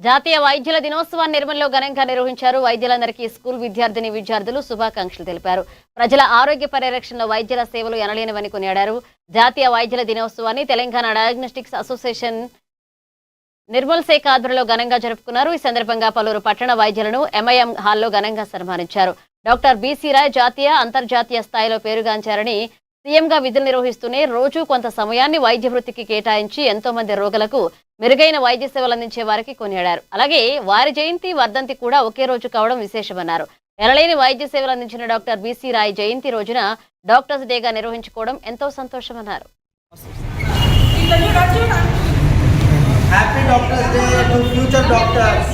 జాతీయ వైద్యుల దినోత్సవాన్ని నిర్మల్లో ఘనంగా నిర్వహించారు. వైద్యులందరికీ స్కూల్ విద్యార్థులు శుభాకాంక్షలు తెలిపారు. ప్రజల ఆరోగ్య పరిరక్షణలో వైద్యుల సేవలు ఎనలేనివని కొనియాడారు. జాతీయ వైద్యుల దినోత్సవాన్ని తెలంగాణ డయాగ్నోస్టిక్స్ అసోసియేషన్ నిర్మల్ శాఖ ఆధ్వర్యంలో ఘనంగా జరుపుకున్నారు. ఈ సందర్భంగా పలువురు పట్టణ వైద్యులను ఎంఐఎం హాల్లో ఘనంగా సన్మానించారు. డాక్టర్ బీసీ రాయ్ జాతీయ అంతర్జాతీయ స్థాయిలో పేరుగాంచారని, సీఎంగా విధులు నిర్వహిస్తూనే రోజు కొంత సమయాన్ని వైద్య వృత్తికి కేటాయించి ఎంతో మంది రోగులకు మెరుగైన వైద్య సేవలు అందించే వారికి కొనియాడారు. అలాగే వారి జయంతి వర్ధంతి కూడా ఒకే రోజు కావడం విశేషమన్నారు. ఎనలేని వైద్య సేవలు అందించిన డాక్టర్ బీసీ రాయ్ జయంతి రోజున డాక్టర్స్ డేగా నిర్వహించుకోవడం ఎంతో సంతోషమన్నారు. Happy Doctors Day to future doctors.